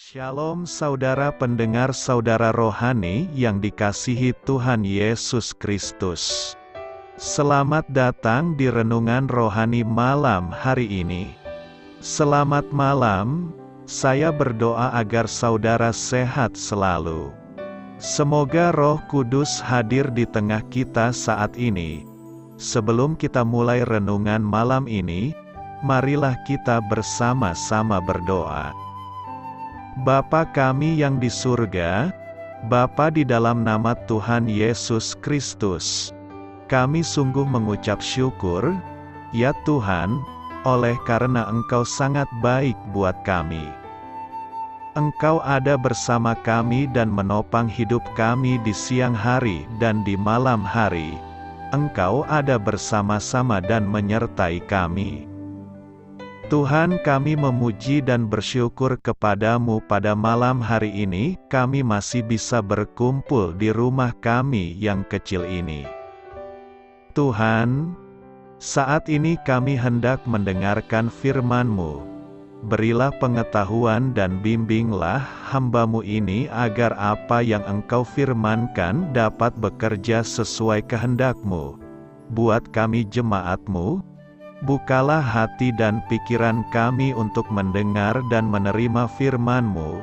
Shalom saudara pendengar saudara rohani yang dikasihi Tuhan Yesus Kristus. Selamat datang di Renungan Rohani malam hari ini. Selamat malam, saya berdoa agar saudara sehat selalu. Semoga Roh Kudus hadir di tengah kita saat ini. Sebelum kita mulai renungan malam ini, marilah kita bersama-sama berdoa. Bapa kami yang di surga, Bapa di dalam nama Tuhan Yesus Kristus, kami sungguh mengucap syukur, ya Tuhan, oleh karena Engkau sangat baik buat kami. Engkau ada bersama kami dan menopang hidup kami di siang hari dan di malam hari. Engkau ada bersama-sama dan menyertai kami. Tuhan, kami memuji dan bersyukur kepadamu pada malam hari ini, kami masih bisa berkumpul di rumah kami yang kecil ini. Tuhan, saat ini kami hendak mendengarkan firman-Mu. Berilah pengetahuan dan bimbinglah hamba-Mu ini agar apa yang Engkau firmankan dapat bekerja sesuai kehendak-Mu. Buat kami jemaat-Mu, bukalah hati dan pikiran kami untuk mendengar dan menerima firman-Mu.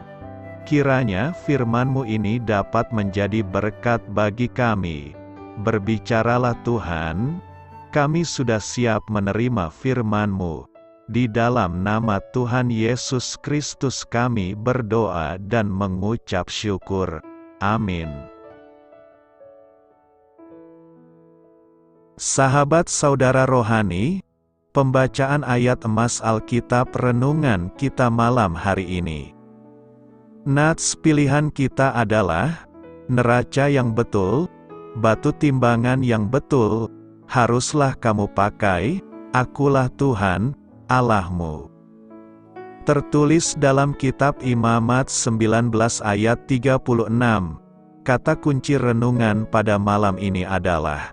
Kiranya firman-Mu ini dapat menjadi berkat bagi kami. Berbicaralah Tuhan, kami sudah siap menerima firman-Mu. Di dalam nama Tuhan Yesus Kristus kami berdoa dan mengucap syukur. Amin. Sahabat saudara rohani, pembacaan ayat emas Alkitab renungan kita malam hari ini. Nats pilihan kita adalah, neraca yang betul, batu timbangan yang betul, haruslah kamu pakai, akulah Tuhan, Allahmu. Tertulis dalam kitab Imamat 19 ayat 36, kata kunci renungan pada malam ini adalah,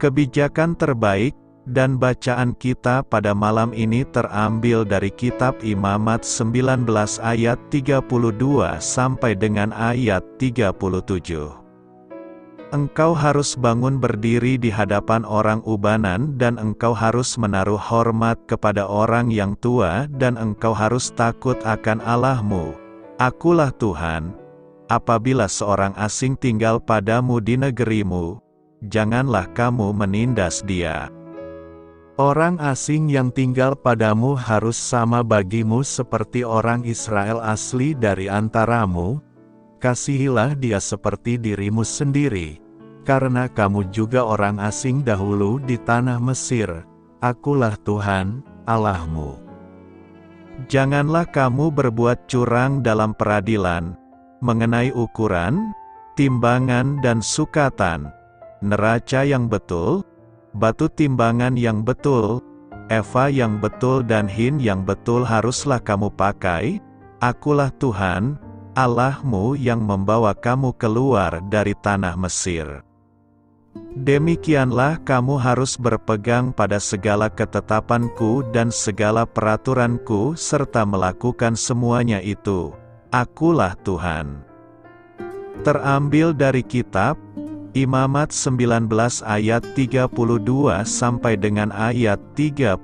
kebijakan terbaik. Dan bacaan kita pada malam ini terambil dari kitab Imamat 19 ayat 32 sampai dengan ayat 37. Engkau harus bangun berdiri di hadapan orang ubanan dan engkau harus menaruh hormat kepada orang yang tua dan engkau harus takut akan Allahmu. Akulah Tuhan. Apabila seorang asing tinggal padamu di negerimu, janganlah kamu menindas dia. Orang asing yang tinggal padamu harus sama bagimu seperti orang Israel asli dari antaramu. Kasihilah dia seperti dirimu sendiri, karena kamu juga orang asing dahulu di tanah Mesir. Akulah Tuhan, Allahmu. Janganlah kamu berbuat curang dalam peradilan, mengenai ukuran, timbangan dan sukatan, neraca yang betul, batu timbangan yang betul, eva yang betul dan hin yang betul haruslah kamu pakai. Akulah Tuhan, Allahmu yang membawa kamu keluar dari tanah Mesir. Demikianlah kamu harus berpegang pada segala ketetapanku dan segala peraturanku serta melakukan semuanya itu. Akulah Tuhan. Terambil dari kitab Imamat 19 ayat 32 sampai dengan ayat 37.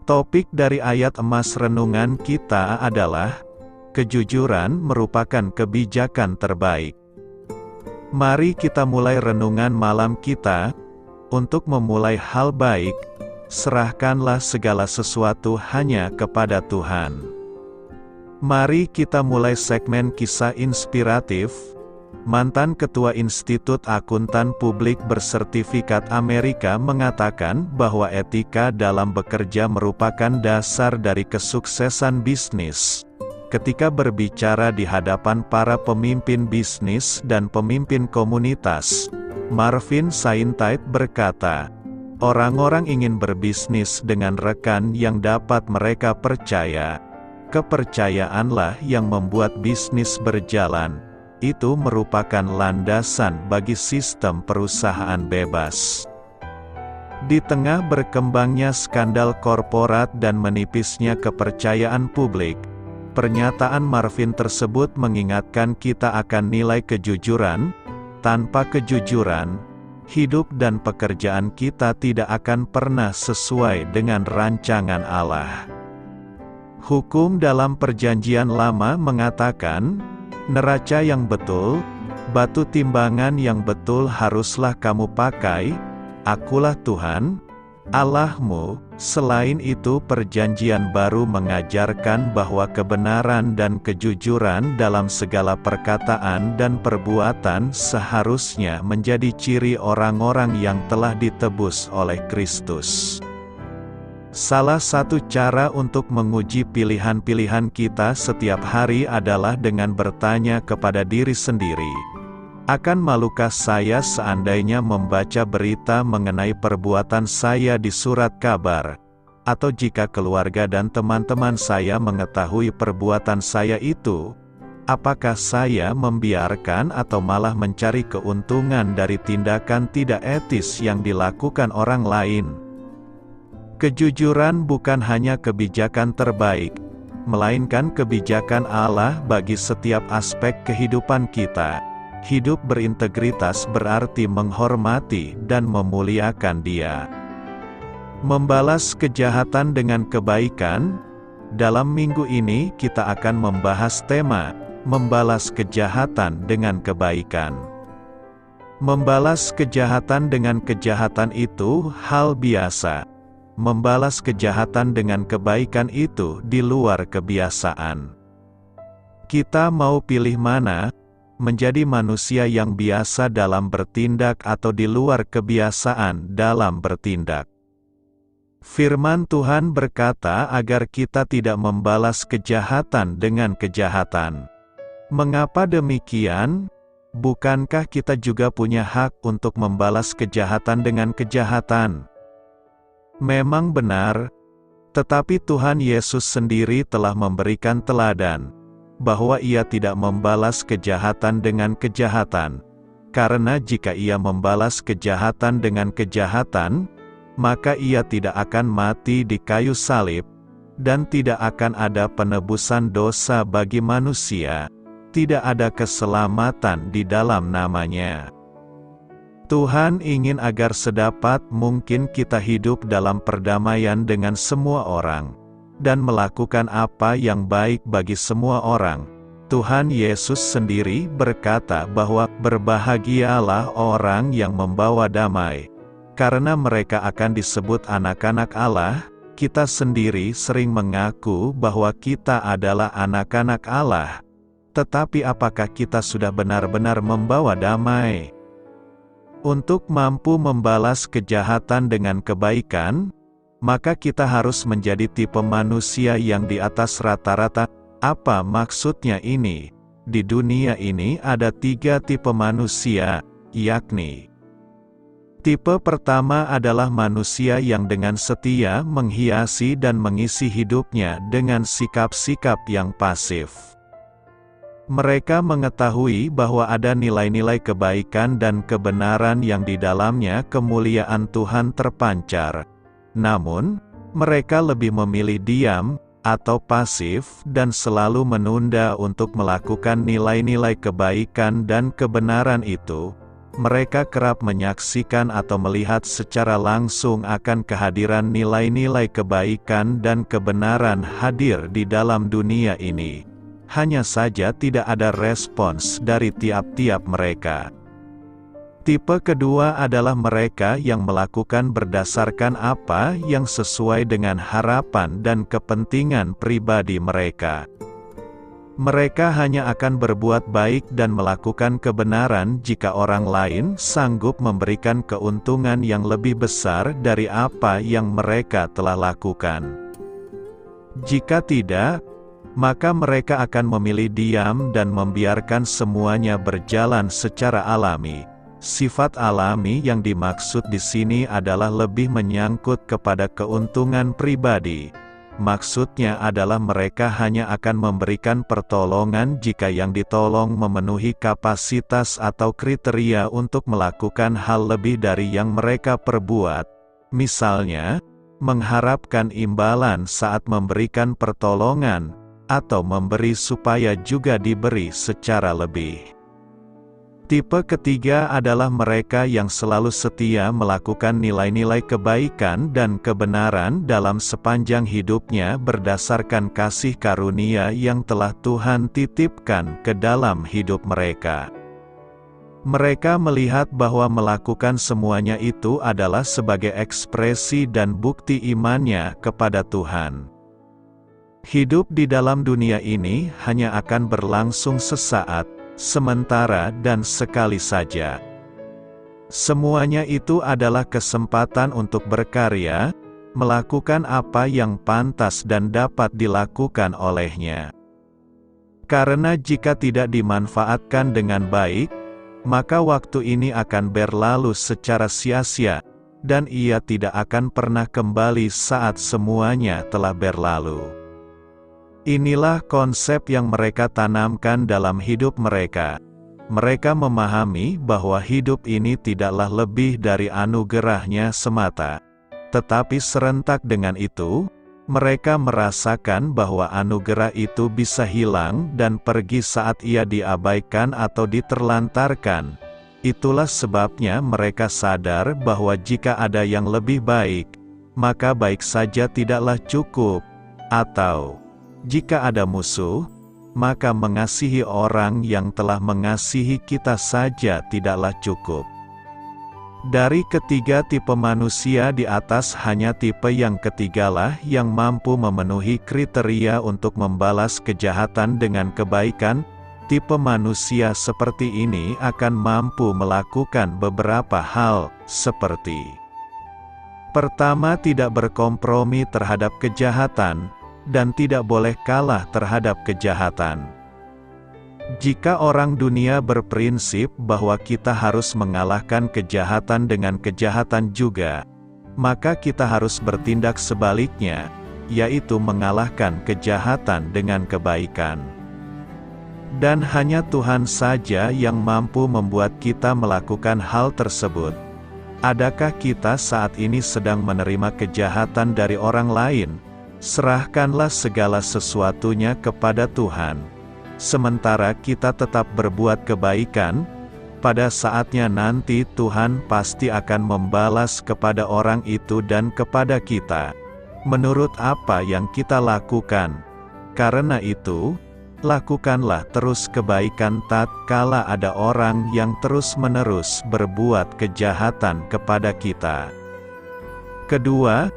Topik dari ayat emas renungan kita adalah, kejujuran merupakan kebijakan terbaik. Mari kita mulai renungan malam kita. Untuk memulai hal baik, serahkanlah segala sesuatu hanya kepada Tuhan. Mari kita mulai segmen kisah inspiratif. Mantan Ketua Institut Akuntan Publik bersertifikat Amerika mengatakan bahwa etika dalam bekerja merupakan dasar dari kesuksesan bisnis. Ketika berbicara di hadapan para pemimpin bisnis dan pemimpin komunitas, Marvin Saintait berkata, orang-orang ingin berbisnis dengan rekan yang dapat mereka percaya. Kepercayaanlah yang membuat bisnis berjalan. Itu merupakan landasan bagi sistem perusahaan bebas. Di tengah berkembangnya skandal korporat dan menipisnya kepercayaan publik, Pernyataan Marvin tersebut mengingatkan kita akan nilai kejujuran. Tanpa kejujuran, hidup dan pekerjaan kita tidak akan pernah sesuai dengan rancangan Allah. Hukum dalam Perjanjian Lama mengatakan, neraca yang betul, batu timbangan yang betul haruslah kamu pakai, akulah Tuhan, Allahmu. Selain itu, Perjanjian Baru mengajarkan bahwa kebenaran dan kejujuran dalam segala perkataan dan perbuatan seharusnya menjadi ciri orang-orang yang telah ditebus oleh Kristus. Salah satu cara untuk menguji pilihan-pilihan kita setiap hari adalah dengan bertanya kepada diri sendiri, akan malukah saya seandainya membaca berita mengenai perbuatan saya di surat kabar, atau jika keluarga dan teman-teman saya mengetahui perbuatan saya itu, apakah saya membiarkan atau malah mencari keuntungan dari tindakan tidak etis yang dilakukan orang lain? Kejujuran bukan hanya kebijakan terbaik, melainkan kebijakan Allah bagi setiap aspek kehidupan kita. Hidup berintegritas berarti menghormati dan memuliakan Dia. Membalas kejahatan dengan kebaikan. Dalam minggu ini kita akan membahas tema, membalas kejahatan dengan kebaikan. Membalas kejahatan dengan kejahatan itu hal biasa. Membalas kejahatan dengan kebaikan itu di luar kebiasaan. Kita mau pilih mana? Menjadi manusia yang biasa dalam bertindak atau di luar kebiasaan dalam bertindak. Firman Tuhan berkata agar kita tidak membalas kejahatan dengan kejahatan. Mengapa demikian? Bukankah kita juga punya hak untuk membalas kejahatan dengan kejahatan? Memang benar, tetapi Tuhan Yesus sendiri telah memberikan teladan bahwa Ia tidak membalas kejahatan dengan kejahatan, karena jika Ia membalas kejahatan dengan kejahatan, maka Ia tidak akan mati di kayu salib, dan tidak akan ada penebusan dosa bagi manusia, tidak ada keselamatan di dalam nama-Nya. Tuhan ingin agar sedapat mungkin kita hidup dalam perdamaian dengan semua orang, dan melakukan apa yang baik bagi semua orang. Tuhan Yesus sendiri berkata bahwa berbahagialah orang yang membawa damai, karena mereka akan disebut anak-anak Allah. Kita sendiri sering mengaku bahwa kita adalah anak-anak Allah, tetapi apakah kita sudah benar-benar membawa damai? Untuk mampu membalas kejahatan dengan kebaikan, maka kita harus menjadi tipe manusia yang di atas rata-rata. Apa maksudnya ini? Di dunia ini ada 3 tipe manusia, yakni: tipe pertama adalah manusia yang dengan setia menghiasi dan mengisi hidupnya dengan sikap-sikap yang pasif. Mereka mengetahui bahwa ada nilai-nilai kebaikan dan kebenaran yang di dalamnya kemuliaan Tuhan terpancar. Namun, mereka lebih memilih diam, atau pasif, dan selalu menunda untuk melakukan nilai-nilai kebaikan dan kebenaran itu. Mereka kerap menyaksikan atau melihat secara langsung akan kehadiran nilai-nilai kebaikan dan kebenaran hadir di dalam dunia ini. Hanya saja tidak ada respons dari tiap-tiap mereka. Tipe kedua adalah mereka yang melakukan berdasarkan apa yang sesuai dengan harapan dan kepentingan pribadi mereka. Mereka hanya akan berbuat baik dan melakukan kebenaran jika orang lain sanggup memberikan keuntungan yang lebih besar dari apa yang mereka telah lakukan. Jika tidak, maka mereka akan memilih diam dan membiarkan semuanya berjalan secara alami. Sifat alami yang dimaksud di sini adalah lebih menyangkut kepada keuntungan pribadi. Maksudnya adalah mereka hanya akan memberikan pertolongan jika yang ditolong memenuhi kapasitas atau kriteria untuk melakukan hal lebih dari yang mereka perbuat. Misalnya, mengharapkan imbalan saat memberikan pertolongan, atau memberi supaya juga diberi secara lebih. Tipe ketiga adalah mereka yang selalu setia melakukan nilai-nilai kebaikan dan kebenaran dalam sepanjang hidupnya berdasarkan kasih karunia yang telah Tuhan titipkan ke dalam hidup mereka. Mereka melihat bahwa melakukan semuanya itu adalah sebagai ekspresi dan bukti imannya kepada Tuhan. Hidup di dalam dunia ini hanya akan berlangsung sesaat, sementara dan sekali saja. Semuanya itu adalah kesempatan untuk berkarya, melakukan apa yang pantas dan dapat dilakukan olehnya. Karena jika tidak dimanfaatkan dengan baik, maka waktu ini akan berlalu secara sia-sia, dan ia tidak akan pernah kembali saat semuanya telah berlalu. Inilah konsep yang mereka tanamkan dalam hidup mereka. Mereka memahami bahwa hidup ini tidaklah lebih dari anugerahnya semata. Tetapi serentak dengan itu, mereka merasakan bahwa anugerah itu bisa hilang dan pergi saat ia diabaikan atau diterlantarkan. Itulah sebabnya mereka sadar bahwa jika ada yang lebih baik, maka baik saja tidaklah cukup, atau jika ada musuh, maka mengasihi orang yang telah mengasihi kita saja tidaklah cukup. Dari ketiga tipe manusia di atas, hanya tipe yang ketigalah yang mampu memenuhi kriteria untuk membalas kejahatan dengan kebaikan. Tipe manusia seperti ini akan mampu melakukan beberapa hal, seperti: pertama, tidak berkompromi terhadap kejahatan, dan tidak boleh kalah terhadap kejahatan. Jika orang dunia berprinsip bahwa kita harus mengalahkan kejahatan dengan kejahatan juga, maka kita harus bertindak sebaliknya, yaitu mengalahkan kejahatan dengan kebaikan. Dan hanya Tuhan saja yang mampu membuat kita melakukan hal tersebut. Adakah kita saat ini sedang menerima kejahatan dari orang lain? Serahkanlah segala sesuatunya kepada Tuhan. Sementara kita tetap berbuat kebaikan, pada saatnya nanti Tuhan pasti akan membalas kepada orang itu dan kepada kita, menurut apa yang kita lakukan. Karena itu, lakukanlah terus kebaikan tatkala ada orang yang terus-menerus berbuat kejahatan kepada kita. Kedua,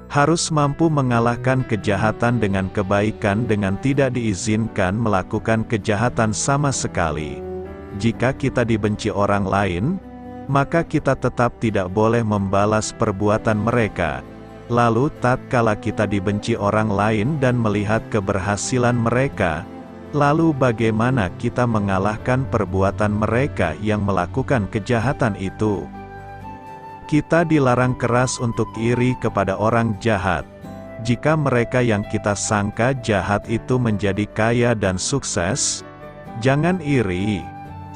harus mampu mengalahkan kejahatan dengan kebaikan dengan tidak diizinkan melakukan kejahatan sama sekali. Jika kita dibenci orang lain, maka kita tetap tidak boleh membalas perbuatan mereka. Lalu tatkala kita dibenci orang lain dan melihat keberhasilan mereka, lalu bagaimana kita mengalahkan perbuatan mereka yang melakukan kejahatan itu? Kita dilarang keras untuk iri kepada orang jahat. Jika mereka yang kita sangka jahat itu menjadi kaya dan sukses, jangan iri.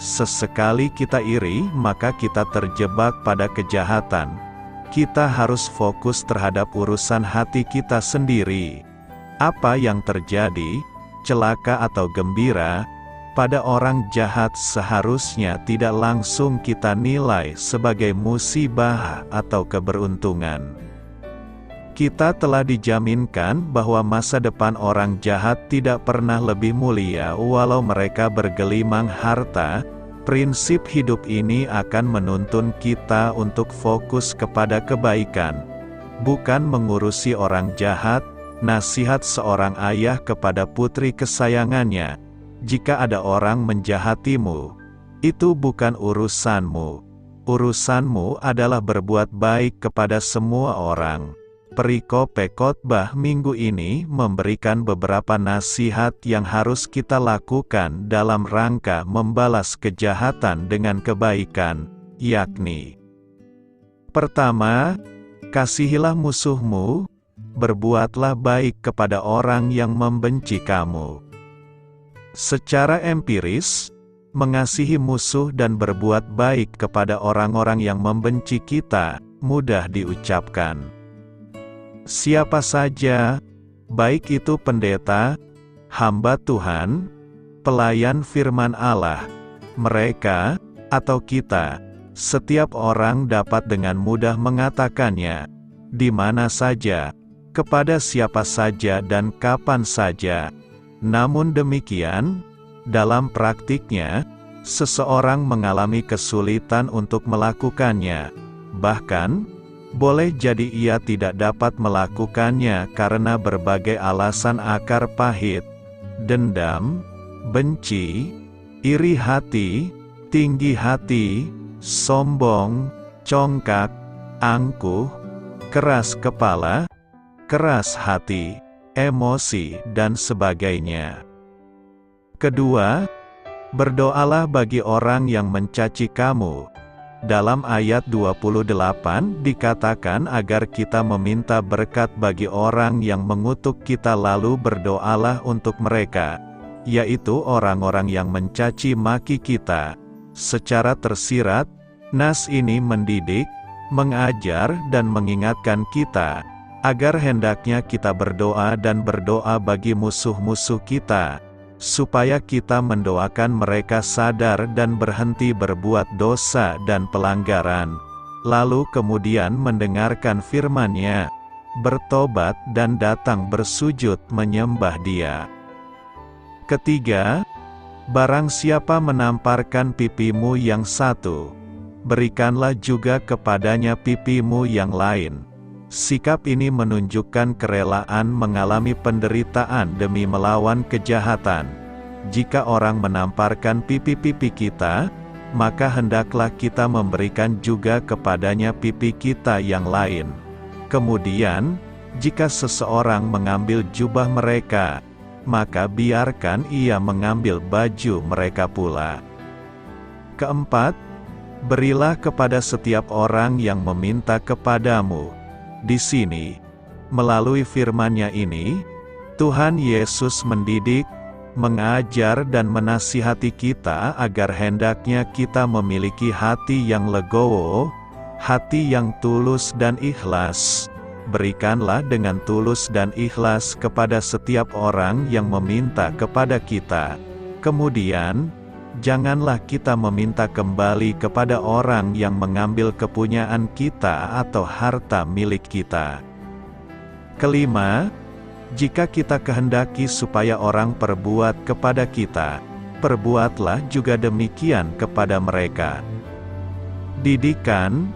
Sesekali kita iri, maka kita terjebak pada kejahatan. Kita harus fokus terhadap urusan hati kita sendiri. Apa yang terjadi, celaka atau gembira, pada orang jahat seharusnya tidak langsung kita nilai sebagai musibah atau keberuntungan. Kita telah dijaminkan bahwa masa depan orang jahat tidak pernah lebih mulia walau mereka bergelimang harta. Prinsip hidup ini akan menuntun kita untuk fokus kepada kebaikan, bukan mengurusi orang jahat. Nasihat seorang ayah kepada putri kesayangannya: jika ada orang menjahatimu, itu bukan urusanmu. Urusanmu adalah berbuat baik kepada semua orang. Perikope khotbah minggu ini memberikan beberapa nasihat yang harus kita lakukan dalam rangka membalas kejahatan dengan kebaikan, yakni: pertama, kasihilah musuhmu, berbuatlah baik kepada orang yang membenci kamu. Secara empiris, mengasihi musuh dan berbuat baik kepada orang-orang yang membenci kita, mudah diucapkan. Siapa saja, baik itu pendeta, hamba Tuhan, pelayan firman Allah, mereka, atau kita, setiap orang dapat dengan mudah mengatakannya, di mana saja, kepada siapa saja dan kapan saja. Namun demikian, dalam praktiknya, seseorang mengalami kesulitan untuk melakukannya. Bahkan, boleh jadi ia tidak dapat melakukannya karena berbagai alasan akar pahit, dendam, benci, iri hati, tinggi hati, sombong, congkak, angkuh, keras kepala, keras hati, emosi, dan sebagainya. Kedua, berdoalah bagi orang yang mencaci kamu. Dalam ayat 28 dikatakan agar kita meminta berkat bagi orang yang mengutuk kita lalu berdoalah untuk mereka, yaitu orang-orang yang mencaci maki kita. Secara tersirat, nas ini mendidik, mengajar dan mengingatkan kita, agar hendaknya kita berdoa dan berdoa bagi musuh-musuh kita, supaya kita mendoakan mereka sadar dan berhenti berbuat dosa dan pelanggaran, lalu kemudian mendengarkan firman-Nya, bertobat dan datang bersujud menyembah Dia. Ketiga, barang siapa menamparkan pipimu yang satu, berikanlah juga kepadanya pipimu yang lain. Sikap ini menunjukkan kerelaan mengalami penderitaan demi melawan kejahatan. Jika orang menamparkan pipi-pipi kita, maka hendaklah kita memberikan juga kepadanya pipi kita yang lain. Kemudian, jika seseorang mengambil jubah mereka, maka biarkan ia mengambil baju mereka pula. Keempat, berilah kepada setiap orang yang meminta kepadamu. Di sini, melalui firman-Nya ini, Tuhan Yesus mendidik, mengajar dan menasihati kita agar hendaknya kita memiliki hati yang legowo, hati yang tulus dan ikhlas. Berikanlah dengan tulus dan ikhlas kepada setiap orang yang meminta kepada kita. Kemudian, janganlah kita meminta kembali kepada orang yang mengambil kepunyaan kita atau harta milik kita. Kelima, jika kita kehendaki supaya orang perbuat kepada kita, perbuatlah juga demikian kepada mereka. Didikan,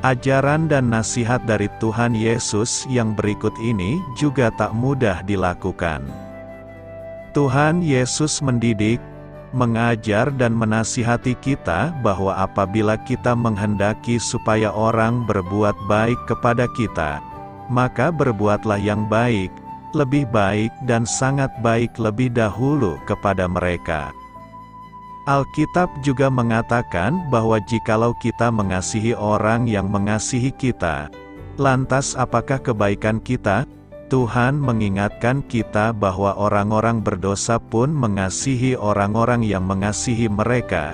ajaran dan nasihat dari Tuhan Yesus yang berikut ini juga tak mudah dilakukan. Tuhan Yesus mendidik, mengajar dan menasihati kita bahwa apabila kita menghendaki supaya orang berbuat baik kepada kita, maka berbuatlah yang baik, lebih baik dan sangat baik lebih dahulu kepada mereka. Alkitab juga mengatakan bahwa jikalau kita mengasihi orang yang mengasihi kita, lantas apakah kebaikan kita? Tuhan mengingatkan kita bahwa orang-orang berdosa pun mengasihi orang-orang yang mengasihi mereka.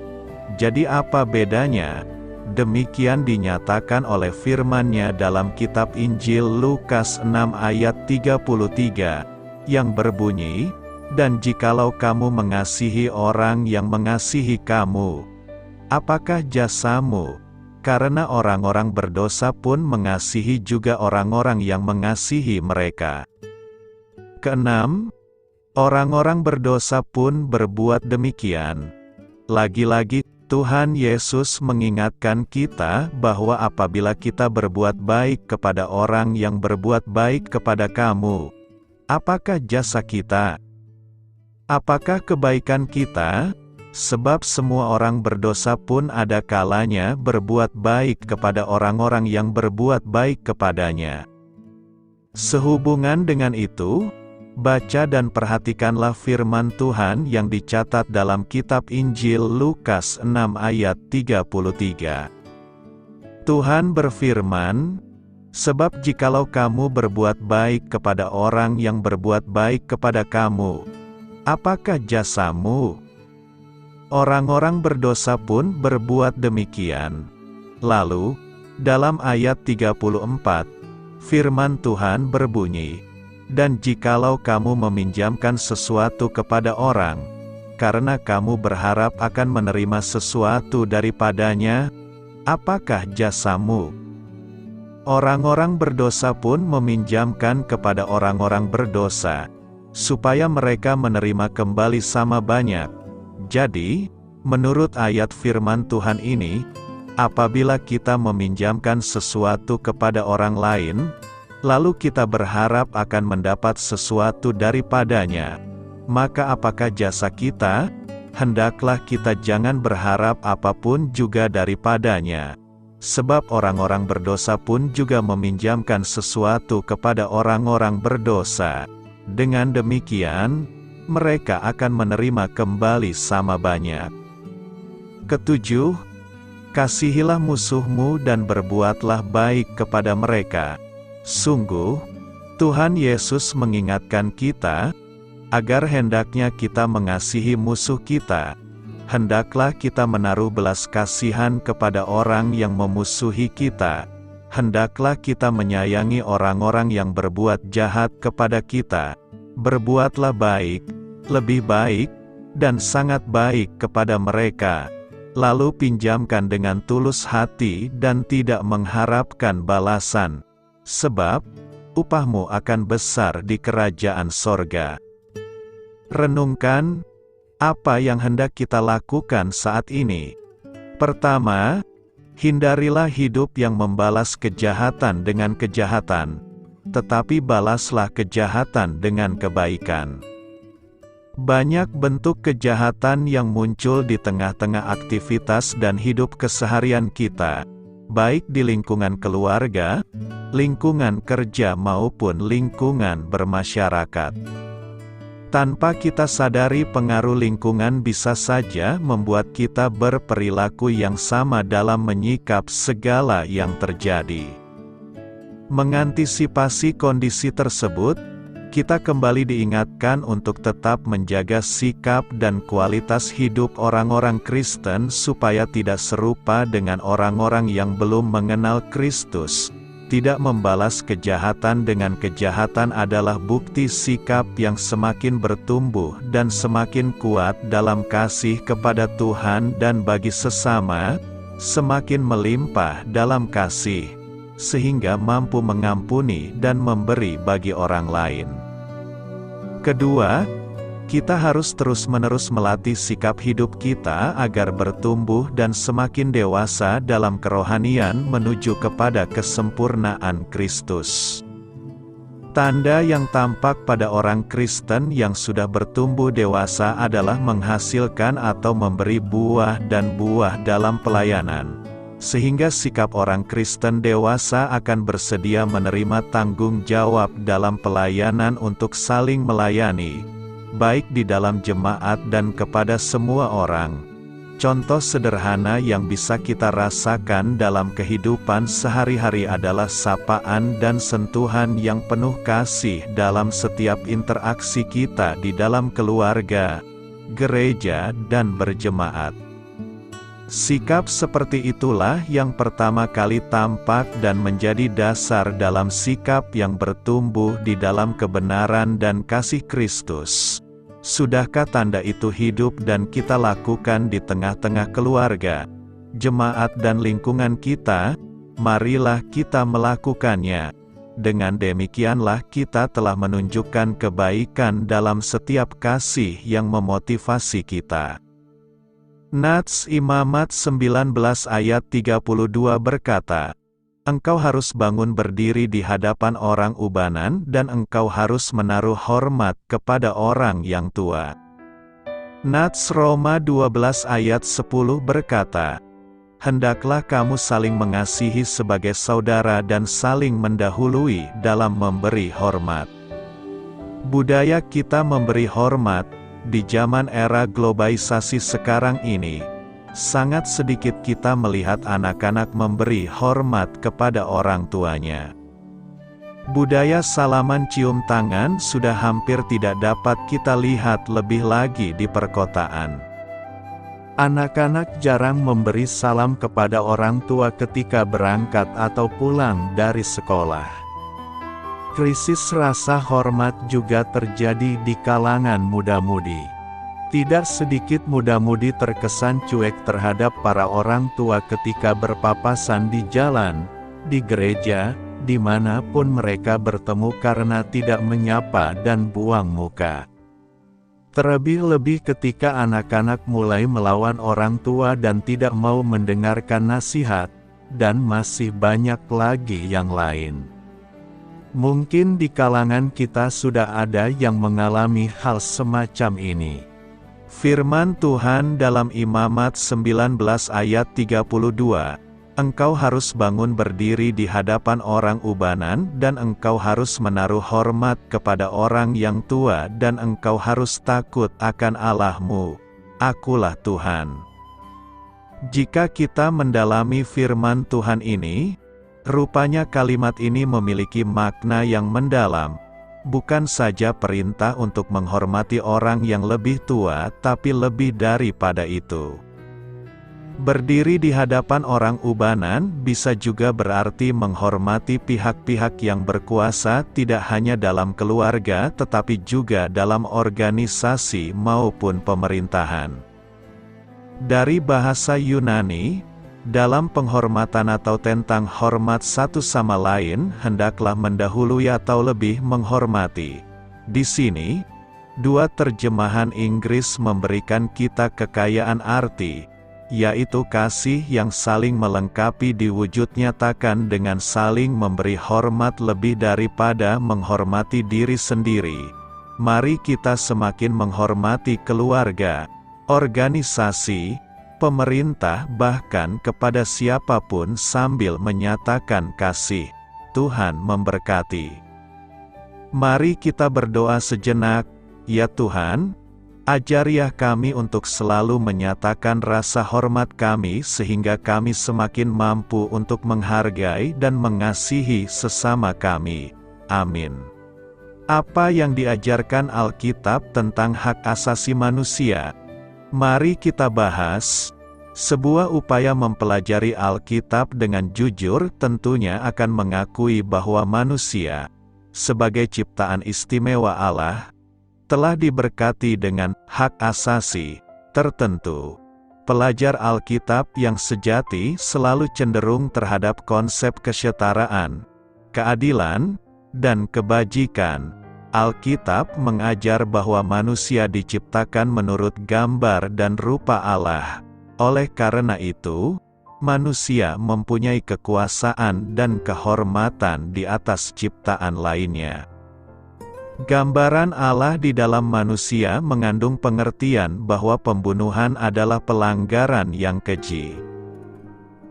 Jadi apa bedanya? Demikian dinyatakan oleh firman-Nya dalam kitab Injil Lukas 6 ayat 33, yang berbunyi, "Dan jikalau kamu mengasihi orang yang mengasihi kamu, apakah jasamu? Karena orang-orang berdosa pun mengasihi juga orang-orang yang mengasihi mereka." Keenam, orang-orang berdosa pun berbuat demikian. Lagi-lagi, Tuhan Yesus mengingatkan kita bahwa apabila kita berbuat baik kepada orang yang berbuat baik kepada kamu, apakah jasa kita? Apakah kebaikan kita? Sebab semua orang berdosa pun ada kalanya berbuat baik kepada orang-orang yang berbuat baik kepadanya. Sehubungan dengan itu, baca dan perhatikanlah firman Tuhan yang dicatat dalam kitab Injil Lukas 6 ayat 33. Tuhan berfirman, "Sebab jikalau kamu berbuat baik kepada orang yang berbuat baik kepada kamu, apakah jasamu?" Orang-orang berdosa pun berbuat demikian. Lalu, dalam ayat 34, firman Tuhan berbunyi, Dan jikalau kamu meminjamkan sesuatu kepada orang, karena kamu berharap akan menerima sesuatu daripadanya, apakah jasamu? Orang-orang berdosa pun meminjamkan kepada orang-orang berdosa, supaya mereka menerima kembali sama banyak. Jadi, menurut ayat firman Tuhan ini, apabila kita meminjamkan sesuatu kepada orang lain, lalu kita berharap akan mendapat sesuatu daripadanya, maka apakah jasa kita? Hendaklah kita jangan berharap apapun juga daripadanya. Sebab orang-orang berdosa pun juga meminjamkan sesuatu kepada orang-orang berdosa. Dengan demikian, mereka akan menerima kembali sama banyak. Ketujuh, kasihilah musuhmu dan berbuatlah baik kepada mereka. Sungguh, Tuhan Yesus mengingatkan kita, agar hendaknya kita mengasihi musuh kita. Hendaklah kita menaruh belas kasihan kepada orang yang memusuhi kita. Hendaklah kita menyayangi orang-orang yang berbuat jahat kepada kita. Berbuatlah baik, lebih baik, dan sangat baik kepada mereka. Lalu pinjamkan dengan tulus hati dan tidak mengharapkan balasan. Sebab, upahmu akan besar di kerajaan sorga. Renungkan, apa yang hendak kita lakukan saat ini? Pertama, hindarilah hidup yang membalas kejahatan dengan kejahatan, tetapi balaslah kejahatan dengan kebaikan. Banyak bentuk kejahatan yang muncul di tengah-tengah aktivitas dan hidup keseharian kita, baik di lingkungan keluarga, lingkungan kerja maupun lingkungan bermasyarakat. Tanpa kita sadari, pengaruh lingkungan bisa saja membuat kita berperilaku yang sama dalam menyikap segala yang terjadi. Mengantisipasi kondisi tersebut, kita kembali diingatkan untuk tetap menjaga sikap dan kualitas hidup orang-orang Kristen supaya tidak serupa dengan orang-orang yang belum mengenal Kristus. Tidak membalas kejahatan dengan kejahatan adalah bukti sikap yang semakin bertumbuh dan semakin kuat dalam kasih kepada Tuhan dan bagi sesama, semakin melimpah dalam kasih, sehingga mampu mengampuni dan memberi bagi orang lain. Kedua, kita harus terus-menerus melatih sikap hidup kita agar bertumbuh dan semakin dewasa dalam kerohanian menuju kepada kesempurnaan Kristus. Tanda yang tampak pada orang Kristen yang sudah bertumbuh dewasa adalah menghasilkan atau memberi buah dan buah dalam pelayanan. Sehingga sikap orang Kristen dewasa akan bersedia menerima tanggung jawab dalam pelayanan untuk saling melayani, baik di dalam jemaat dan kepada semua orang. Contoh sederhana yang bisa kita rasakan dalam kehidupan sehari-hari adalah sapaan dan sentuhan yang penuh kasih dalam setiap interaksi kita di dalam keluarga, gereja, dan berjemaat. Sikap seperti itulah yang pertama kali tampak dan menjadi dasar dalam sikap yang bertumbuh di dalam kebenaran dan kasih Kristus. Sudahkah tanda itu hidup dan kita lakukan di tengah-tengah keluarga, jemaat dan lingkungan kita? Marilah kita melakukannya. Dengan demikianlah kita telah menunjukkan kebaikan dalam setiap kasih yang memotivasi kita. Nats Imamat 19 ayat 32 berkata, engkau harus bangun berdiri di hadapan orang ubanan dan engkau harus menaruh hormat kepada orang yang tua. Nats Roma 12 ayat 10 berkata, hendaklah kamu saling mengasihi sebagai saudara dan saling mendahului dalam memberi hormat. Budaya kita memberi hormat, di zaman era globalisasi sekarang ini, sangat sedikit kita melihat anak-anak memberi hormat kepada orang tuanya. Budaya salaman cium tangan sudah hampir tidak dapat kita lihat lebih lagi di perkotaan. Anak-anak jarang memberi salam kepada orang tua ketika berangkat atau pulang dari sekolah. Krisis rasa hormat juga terjadi di kalangan muda-mudi. Tidak sedikit muda-mudi terkesan cuek terhadap para orang tua ketika berpapasan di jalan, di gereja, dimanapun mereka bertemu karena tidak menyapa dan buang muka. Terlebih-lebih ketika anak-anak mulai melawan orang tua dan tidak mau mendengarkan nasihat, dan masih banyak lagi yang lain. Mungkin di kalangan kita sudah ada yang mengalami hal semacam ini. Firman Tuhan dalam Imamat 19 ayat 32, engkau harus bangun berdiri di hadapan orang ubanan dan engkau harus menaruh hormat kepada orang yang tua dan engkau harus takut akan Allahmu. Akulah Tuhan. Jika kita mendalami firman Tuhan ini, rupanya kalimat ini memiliki makna yang mendalam, bukan saja perintah untuk menghormati orang yang lebih tua, tapi lebih daripada itu. Berdiri di hadapan orang ubanan bisa juga berarti menghormati pihak-pihak yang berkuasa tidak hanya dalam keluarga tetapi juga dalam organisasi maupun pemerintahan. Dari bahasa Yunani, dalam penghormatan atau tentang hormat satu sama lain, hendaklah mendahului atau lebih menghormati. Di sini, dua terjemahan Inggris memberikan kita kekayaan arti, yaitu kasih yang saling melengkapi diwujud nyatakan dengan saling memberi hormat lebih daripada menghormati diri sendiri. Mari kita semakin menghormati keluarga, organisasi, pemerintah bahkan kepada siapapun sambil menyatakan kasih. Tuhan memberkati. Mari kita berdoa sejenak. Ya Tuhan, ajarilah kami untuk selalu menyatakan rasa hormat kami sehingga kami semakin mampu untuk menghargai dan mengasihi sesama kami. Amin. Apa yang diajarkan Alkitab tentang hak asasi manusia? Mari kita bahas. Sebuah upaya mempelajari Alkitab dengan jujur tentunya akan mengakui bahwa manusia, sebagai ciptaan istimewa Allah, telah diberkati dengan hak asasi tertentu. Pelajar Alkitab yang sejati selalu cenderung terhadap konsep kesetaraan, keadilan, dan kebajikan. Alkitab mengajar bahwa manusia diciptakan menurut gambar dan rupa Allah. Oleh karena itu, manusia mempunyai kekuasaan dan kehormatan di atas ciptaan lainnya. Gambaran Allah di dalam manusia mengandung pengertian bahwa pembunuhan adalah pelanggaran yang keji.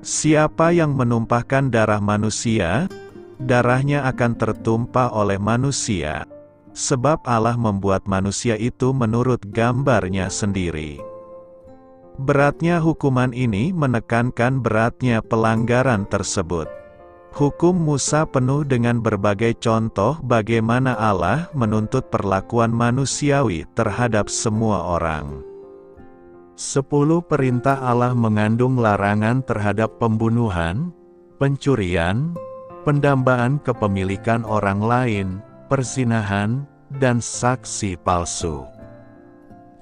Siapa yang menumpahkan darah manusia, darahnya akan tertumpah oleh manusia. Sebab Allah membuat manusia itu menurut gambarnya sendiri. Beratnya hukuman ini menekankan beratnya pelanggaran tersebut. Hukum Musa penuh dengan berbagai contoh bagaimana Allah menuntut perlakuan manusiawi terhadap semua orang. 10 perintah Allah mengandung larangan terhadap pembunuhan, pencurian, pendambaan kepemilikan orang lain, perzinahan, dan saksi palsu.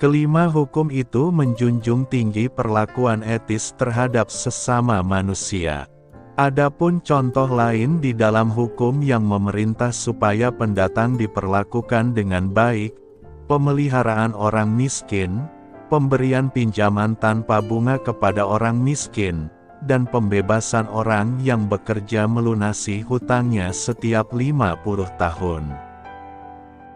Kelima hukum itu menjunjung tinggi perlakuan etis terhadap sesama manusia. Adapun contoh lain di dalam hukum yang memerintah supaya pendatang diperlakukan dengan baik, pemeliharaan orang miskin, pemberian pinjaman tanpa bunga kepada orang miskin, dan pembebasan orang yang bekerja melunasi hutangnya setiap 50 tahun.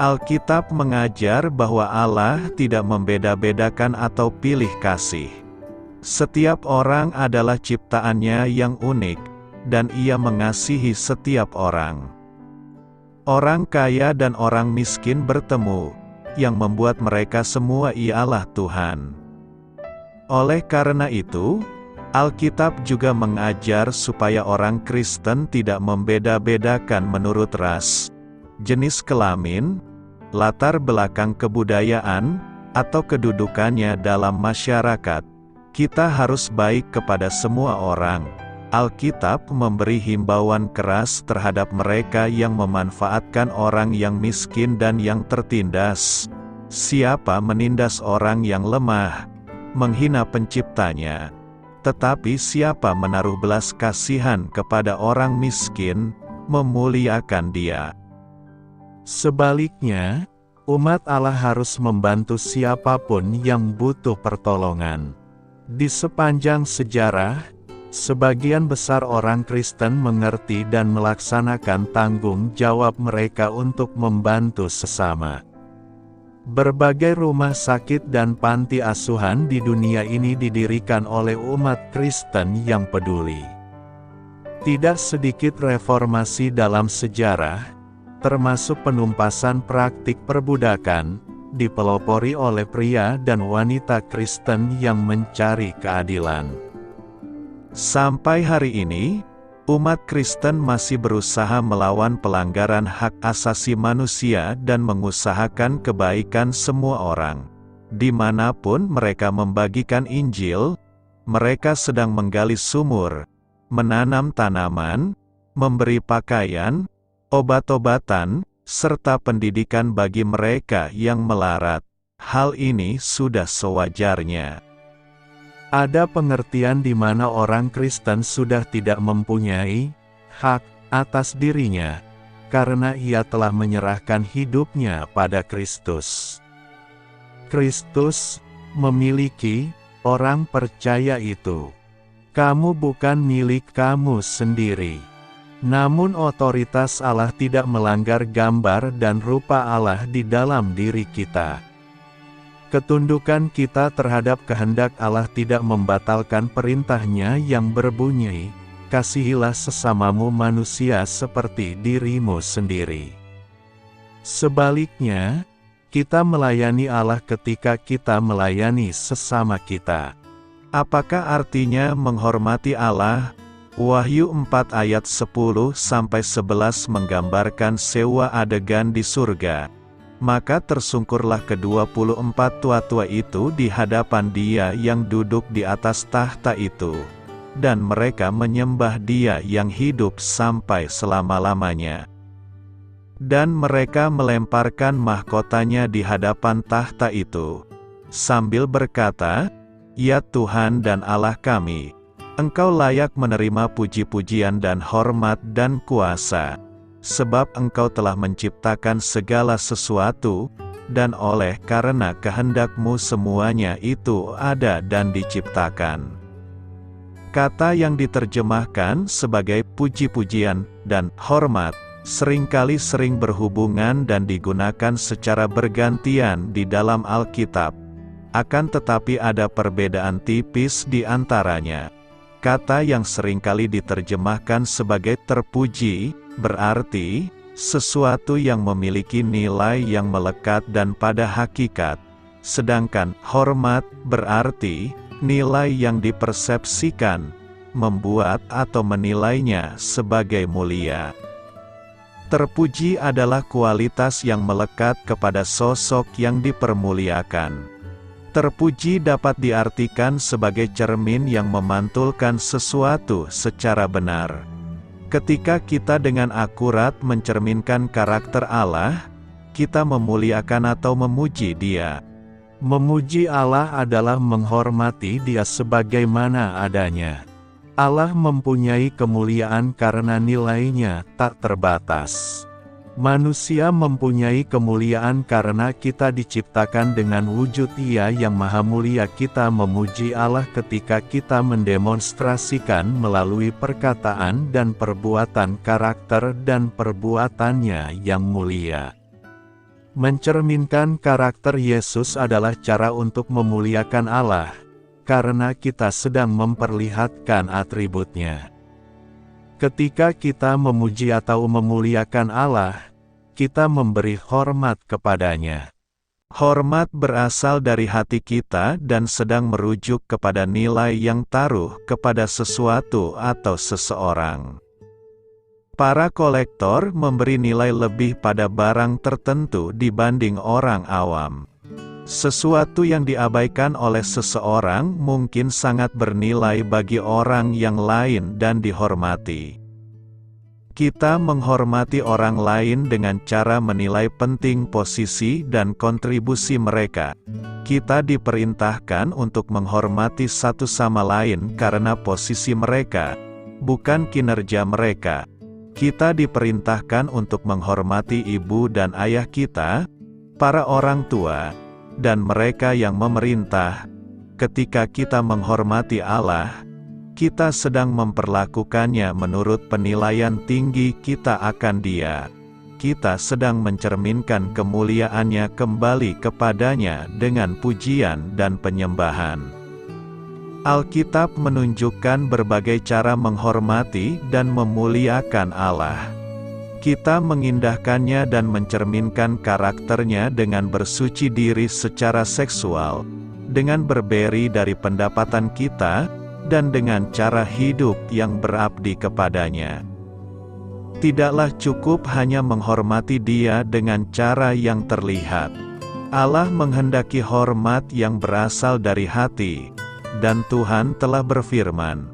Alkitab mengajar bahwa Allah tidak membeda-bedakan atau pilih kasih. Setiap orang adalah ciptaannya yang unik, dan Ia mengasihi setiap orang. Orang kaya dan orang miskin bertemu, yang membuat mereka semua ialah Tuhan. Oleh karena itu, Alkitab juga mengajar supaya orang Kristen tidak membeda-bedakan menurut ras, jenis kelamin, latar belakang kebudayaan, atau kedudukannya dalam masyarakat. Kita harus baik kepada semua orang, Alkitab memberi himbauan keras terhadap mereka yang memanfaatkan orang yang miskin dan yang tertindas. Siapa menindas orang yang lemah, menghina penciptanya, tetapi siapa menaruh belas kasihan kepada orang miskin, memuliakan dia. Sebaliknya, umat Allah harus membantu siapapun yang butuh pertolongan. Di sepanjang sejarah, sebagian besar orang Kristen mengerti dan melaksanakan tanggung jawab mereka untuk membantu sesama. Berbagai rumah sakit dan panti asuhan di dunia ini didirikan oleh umat Kristen yang peduli. Tidak sedikit reformasi dalam sejarah, termasuk penumpasan praktik perbudakan, dipelopori oleh pria dan wanita Kristen yang mencari keadilan. Sampai hari ini, umat Kristen masih berusaha melawan pelanggaran hak asasi manusia dan mengusahakan kebaikan semua orang. Dimanapun mereka membagikan Injil, mereka sedang menggali sumur, menanam tanaman, memberi pakaian, obat-obatan, serta pendidikan bagi mereka yang melarat. Hal ini sudah sewajarnya. Ada pengertian di mana orang Kristen sudah tidak mempunyai hak atas dirinya, karena ia telah menyerahkan hidupnya pada Kristus. Kristus memiliki orang percaya itu. Kamu bukan milik kamu sendiri. Namun otoritas Allah tidak melanggar gambar dan rupa Allah di dalam diri kita. Ketundukan kita terhadap kehendak Allah tidak membatalkan perintahnya yang berbunyi, "Kasihilah sesamamu manusia seperti dirimu sendiri." Sebaliknya, kita melayani Allah ketika kita melayani sesama kita. Apakah artinya menghormati Allah? Wahyu 4 ayat 10-11 menggambarkan sebuah adegan di surga. Maka tersungkurlah ke-24 tua-tua itu di hadapan Dia yang duduk di atas tahta itu, dan mereka menyembah Dia yang hidup sampai selama-lamanya. Dan mereka melemparkan mahkotanya di hadapan tahta itu, sambil berkata, "Ya Tuhan dan Allah kami, Engkau layak menerima puji-pujian dan hormat dan kuasa. Sebab Engkau telah menciptakan segala sesuatu, dan oleh karena kehendak-Mu semuanya itu ada dan diciptakan." Kata yang diterjemahkan sebagai puji-pujian dan hormat, seringkali sering berhubungan dan digunakan secara bergantian di dalam Alkitab. Akan tetapi ada perbedaan tipis di antaranya. Kata yang seringkali diterjemahkan sebagai terpuji, berarti sesuatu yang memiliki nilai yang melekat dan pada hakikat, sedangkan hormat berarti nilai yang dipersepsikan, membuat atau menilainya sebagai mulia. Terpuji adalah kualitas yang melekat kepada sosok yang dipermuliakan. Terpuji dapat diartikan sebagai cermin yang memantulkan sesuatu secara benar. Ketika kita dengan akurat mencerminkan karakter Allah, kita memuliakan atau memuji Dia. Memuji Allah adalah menghormati Dia sebagaimana adanya. Allah mempunyai kemuliaan karena nilainya tak terbatas. Manusia mempunyai kemuliaan karena kita diciptakan dengan wujud Ia yang maha mulia. Kita memuji Allah ketika kita mendemonstrasikan melalui perkataan dan perbuatan karakter dan perbuatannya yang mulia. Mencerminkan karakter Yesus adalah cara untuk memuliakan Allah, karena kita sedang memperlihatkan atributnya. Ketika kita memuji atau memuliakan Allah, kita memberi hormat kepadanya. Hormat berasal dari hati kita dan sedang merujuk kepada nilai yang taruh kepada sesuatu atau seseorang. Para kolektor memberi nilai lebih pada barang tertentu dibanding orang awam. Sesuatu yang diabaikan oleh seseorang mungkin sangat bernilai bagi orang yang lain dan dihormati. Kita menghormati orang lain dengan cara menilai penting posisi dan kontribusi mereka. Kita diperintahkan untuk menghormati satu sama lain karena posisi mereka, bukan kinerja mereka. Kita diperintahkan untuk menghormati ibu dan ayah kita, para orang tua, dan mereka yang memerintah. Ketika kita menghormati Allah, kita sedang memperlakukannya menurut penilaian tinggi kita akan Dia. Kita sedang mencerminkan kemuliaannya kembali kepadanya dengan pujian dan penyembahan. Alkitab menunjukkan berbagai cara menghormati dan memuliakan Allah. Kita mengindahkannya dan mencerminkan karakternya dengan bersuci diri secara seksual, dengan berberi dari pendapatan kita, dan dengan cara hidup yang berabdi kepadanya. Tidaklah cukup hanya menghormati Dia dengan cara yang terlihat. Allah menghendaki hormat yang berasal dari hati, dan Tuhan telah berfirman,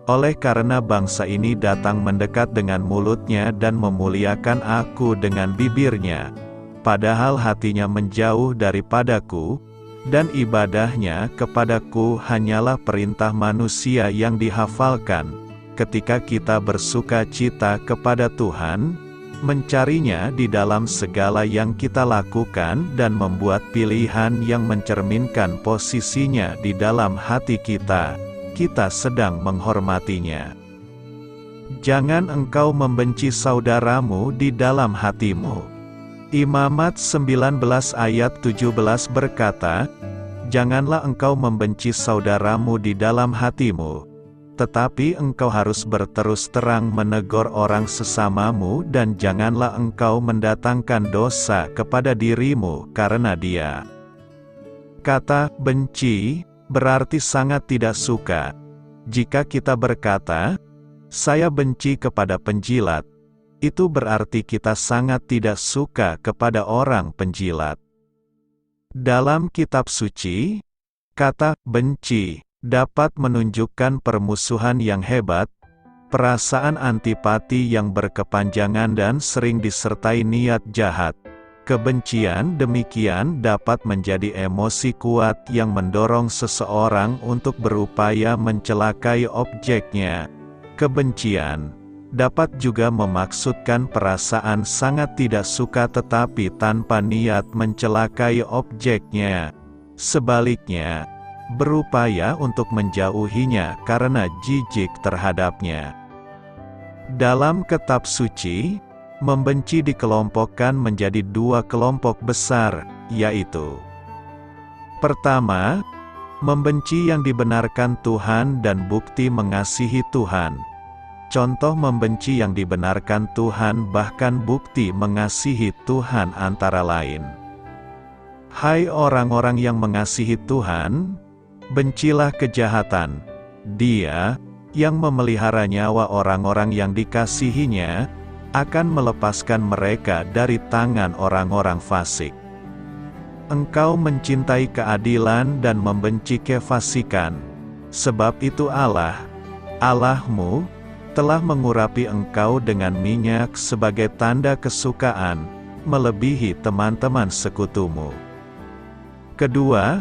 "Oleh karena bangsa ini datang mendekat dengan mulutnya dan memuliakan Aku dengan bibirnya, padahal hatinya menjauh daripadaku, dan ibadahnya kepadaku hanyalah perintah manusia yang dihafalkan." Ketika kita bersuka cita kepada Tuhan, mencarinya di dalam segala yang kita lakukan dan membuat pilihan yang mencerminkan posisinya di dalam hati kita, kita sedang menghormatinya. Jangan engkau membenci saudaramu di dalam hatimu. Imamat 19 ayat 17 berkata, "Janganlah engkau membenci saudaramu di dalam hatimu, tetapi engkau harus berterus terang menegur orang sesamamu dan janganlah engkau mendatangkan dosa kepada dirimu karena dia." Kata benci berarti sangat tidak suka. Jika kita berkata, "Saya benci kepada penjilat," itu berarti kita sangat tidak suka kepada orang penjilat. Dalam kitab suci, kata benci dapat menunjukkan permusuhan yang hebat, perasaan antipati yang berkepanjangan dan sering disertai niat jahat. Kebencian demikian dapat menjadi emosi kuat yang mendorong seseorang untuk berupaya mencelakai objeknya. Kebencian dapat juga memaksudkan perasaan sangat tidak suka tetapi tanpa niat mencelakai objeknya. Sebaliknya, berupaya untuk menjauhinya karena jijik terhadapnya. Dalam kitab suci, membenci dikelompokkan menjadi dua kelompok besar, yaitu: pertama, membenci yang dibenarkan Tuhan dan bukti mengasihi Tuhan. Contoh membenci yang dibenarkan Tuhan bahkan bukti mengasihi Tuhan antara lain: hai orang-orang yang mengasihi Tuhan, bencilah kejahatan. Dia, yang memelihara nyawa orang-orang yang dikasihinya, akan melepaskan mereka dari tangan orang-orang fasik. Engkau mencintai keadilan dan membenci kefasikan. Sebab itu Allah, Allahmu, telah mengurapi engkau dengan minyak sebagai tanda kesukaan, melebihi teman-teman sekutumu. Kedua,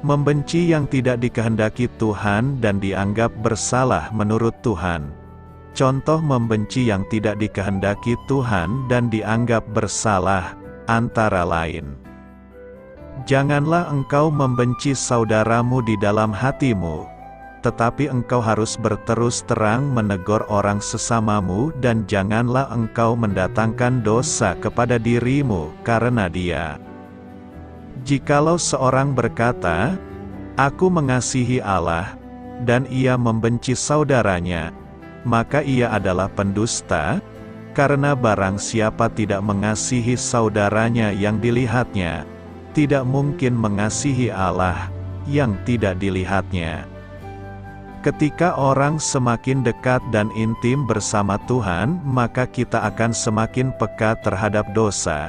membenci yang tidak dikehendaki Tuhan dan dianggap bersalah menurut Tuhan. Contoh membenci yang tidak dikehendaki Tuhan dan dianggap bersalah, antara lain: janganlah engkau membenci saudaramu di dalam hatimu, tetapi engkau harus berterus terang menegur orang sesamamu dan janganlah engkau mendatangkan dosa kepada dirimu karena dia. Jikalau seorang berkata, "Aku mengasihi Allah," dan ia membenci saudaranya, maka ia adalah pendusta, karena barang siapa tidak mengasihi saudaranya yang dilihatnya, tidak mungkin mengasihi Allah yang tidak dilihatnya. Ketika orang semakin dekat dan intim bersama Tuhan, maka kita akan semakin peka terhadap dosa.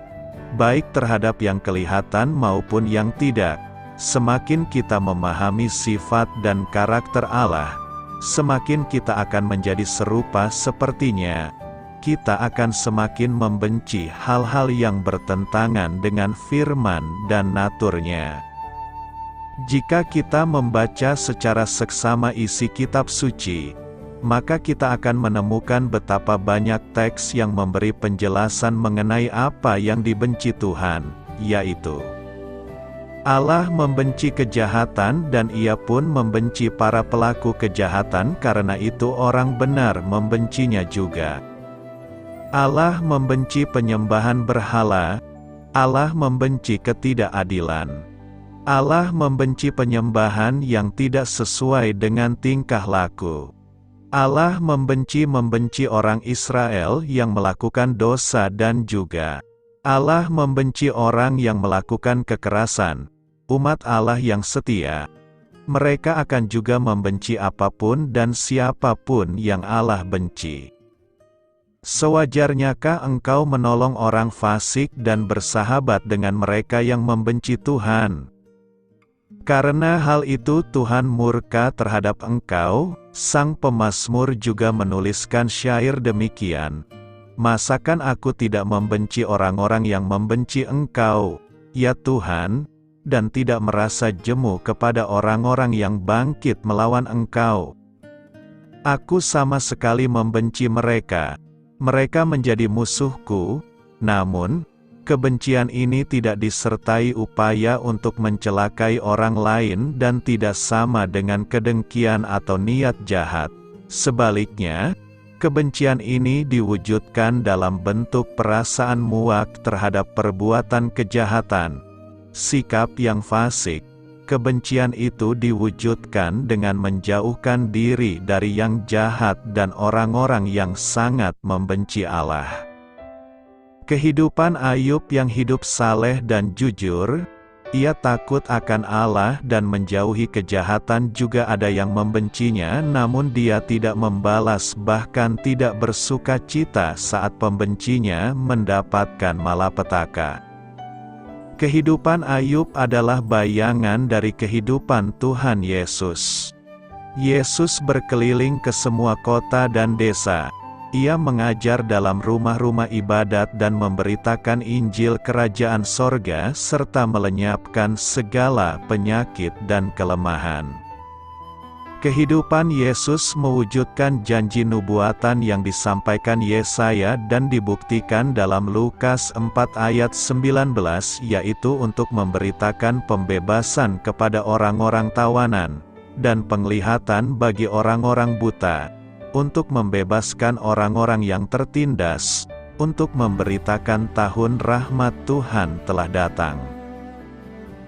baik terhadap yang kelihatan maupun yang tidak. Semakin kita memahami sifat dan karakter Allah, semakin kita akan menjadi serupa sepertinya. Kita akan semakin membenci hal-hal yang bertentangan dengan firman dan naturnya. Jika kita membaca secara seksama isi kitab suci, maka kita akan menemukan betapa banyak teks yang memberi penjelasan mengenai apa yang dibenci Tuhan, yaitu Allah membenci kejahatan dan Ia pun membenci para pelaku kejahatan, karena itu orang benar membencinya juga. Allah membenci penyembahan berhala, Allah membenci ketidakadilan. Allah membenci penyembahan yang tidak sesuai dengan tingkah laku. Allah membenci orang Israel yang melakukan dosa dan juga Allah membenci orang yang melakukan kekerasan, umat Allah yang setia. Mereka akan juga membenci apapun dan siapapun yang Allah benci. Sewajarnyakah engkau menolong orang fasik dan bersahabat dengan mereka yang membenci Tuhan? Karena hal itu Tuhan murka terhadap engkau. Sang pemazmur juga menuliskan syair demikian. Masakan aku tidak membenci orang-orang yang membenci engkau, ya Tuhan, dan tidak merasa jemu kepada orang-orang yang bangkit melawan engkau. Aku sama sekali membenci mereka. Mereka menjadi musuhku, namun kebencian ini tidak disertai upaya untuk mencelakai orang lain dan tidak sama dengan kedengkian atau niat jahat. Sebaliknya, kebencian ini diwujudkan dalam bentuk perasaan muak terhadap perbuatan kejahatan, sikap yang fasik. Kebencian itu diwujudkan dengan menjauhkan diri dari yang jahat dan orang-orang yang sangat membenci Allah. Kehidupan Ayub yang hidup saleh dan jujur, ia takut akan Allah dan menjauhi kejahatan. Juga ada yang membencinya, namun dia tidak membalas, bahkan tidak bersuka cita saat pembencinya mendapatkan malapetaka. Kehidupan Ayub adalah bayangan dari kehidupan Tuhan Yesus. Yesus berkeliling ke semua kota dan desa. Ia mengajar dalam rumah-rumah ibadat dan memberitakan Injil Kerajaan Sorga serta melenyapkan segala penyakit dan kelemahan. Kehidupan Yesus mewujudkan janji nubuatan yang disampaikan Yesaya dan dibuktikan dalam Lukas 4 ayat 19, yaitu untuk memberitakan pembebasan kepada orang-orang tawanan, dan penglihatan bagi orang-orang buta, untuk membebaskan orang-orang yang tertindas, untuk memberitakan tahun rahmat Tuhan telah datang.